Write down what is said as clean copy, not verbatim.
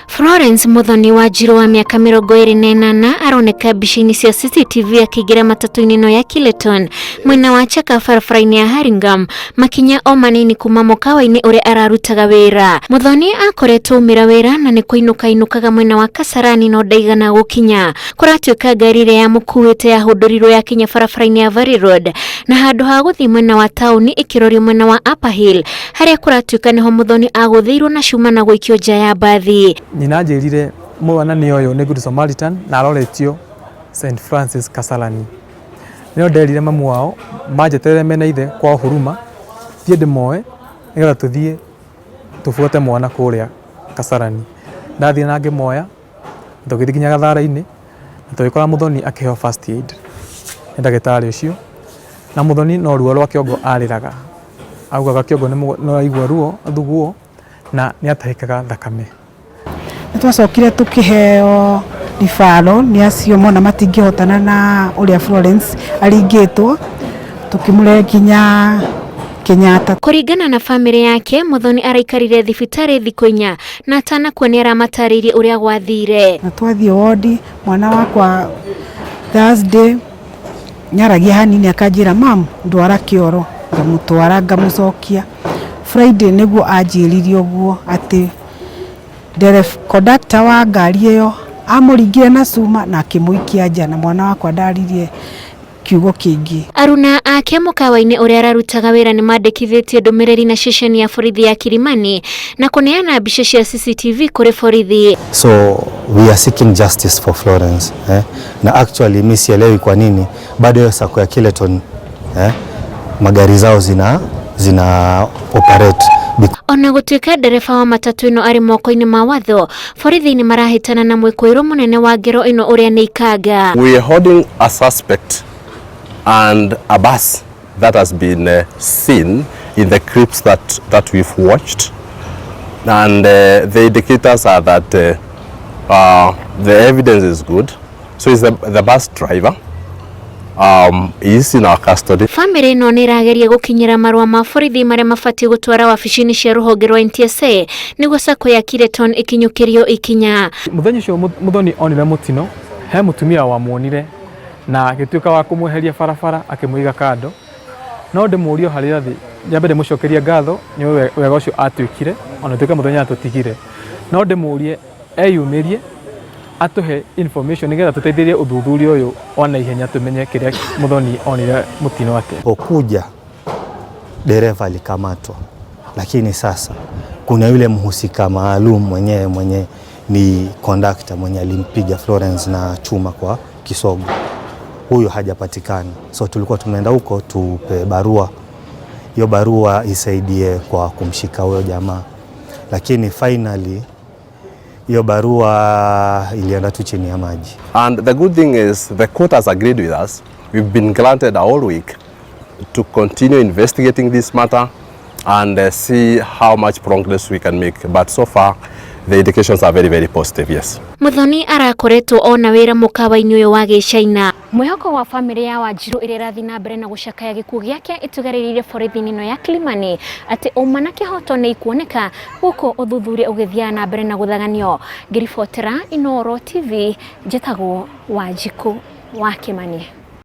Florence Muthoni wa Njiro wa miaka 28 aroneka bica-ini cia CCTV akigira matatu-ini no ya Kileton mwena wa Chaka barabara-ini ya Hurligham makinya o manini kuma mukawa-ini uria ararutaga wira. Muthoni akoretwo umira wira na ni kuinuka mwena wa Kasarani no ndaigana gukinya. Kuratuika ngari iria yamukuite ya hundurirwo ya kinya barabara-ini ya Valley Road na handu ha guthii mwena wa tauni ikirorio mwena wa Upper Hill haria kuratuika niho Muthoni aguthiirwo na cuma na guikio nja ya mbathi. Ninajirire mwana ni oyo ni Good Samaritan na aroretio St Francis Kasarani. Nio nderire mamu wao majeterere mena ithe kwa Huruma thie ndimoe nigetha tuthie tufuate mwana kuria Kasarani. Ndathie na ngimoya tugithi kinya gathara-ini na tugikora Muthoni akiheo first aid ni ndagitari ucio na Muthoni no ruo rwa kiongo ariraga augaga kiongo no aigua ruo athuguo na ni atahikaga thakame. Twacokire tukiheo rifaro ni acio mona matingihotana na uria Florence aringitwo tukimure kinya Kenyatta. Kuringana na family yake Muthoni araikarire thibitari thiku 4 na atana kuonera aramataririe uria gwathire. Na twathie wodi mwana wakwa Thursday nyaragia hanini akanjira mam ndwara kioro ngamutwara ngamucokia. Friday niguo anjiririe uguo ati conductor wa ngari iyo amuringire na cuma na akimuikia nja na mwana wakwa ndaririe kiugo kingi. Aruna ake mukawa-ini uria ararutaga wira ni mandikithitie ndumiriri na ceceni ya borithi ya Kilimani na kuneana mbica cia CCTV kuri borithi. So we are seeking justice for Florence na actually mimi sielewi kwa nini bado hiyo Sacco ya Kileton magari zao zina operate. Ona gutuika dereva wa matatu ino ari moko-ini ma watho, borithi ni marahitana na mwikoiro munene wa ngero ino uria ni ikanga. We are holding a suspect and a bus that has been seen in the clips that we've watched, and the indicators are that the evidence is good. So is the bus driver is in our custody. Family no nirageria gukinyira marua ma borithi maria mafati gutwara wabici-ini cia ruhonge rwa NTSA niguo Sacco ya Kileton ikinyukirio ikinya. Muthenya ucio Muthoni onire mutino he mutumia wa muonire na agituika wa kumweheria barabara akimuiga kando no ndimurio haria thi nyambe ndimucokeria ngatho ni wega ucio atwikire ona tuika Muthoni atutigire no ndimurie eyumirie atuhe information nigetha tuteithirie uthuthuria uyu ona ihenya tumenye kiria Muthoni onire mutino wake. Okuja dereva alikamatwa, lakini sasa kuna yule mhusika maalum mwenye ni conductor mwenye alimpiga Florence na chuma kwa kisogo. Huyo hajapatikana. So tulikuwa tumeenda huko tupe barua. Hiyo barua isaidie kwa kumshika huyo jamaa. Lakini finally hiyo barua ilienda tu chini ya maji. And the good thing is the court has agreed with us. We've been granted a whole week to continue investigating this matter and see how much progress we can make. But so far the indications are very, very positive, yes. Muthoni arakoretwo ona wira mukawa-ini uyu wa Gichina. Mwihoko wa family ya Wanjiru iria rathi na mbere na gucakaya gikuu giake itugariririe borithi-ini no ya Kilimani ati uma na kihoto ni ikuoneka guku uthuthuria ugithia na mbere na guthaganio. Ngiribotera Inoro TV njitagwo Wanjiku wa Kimani.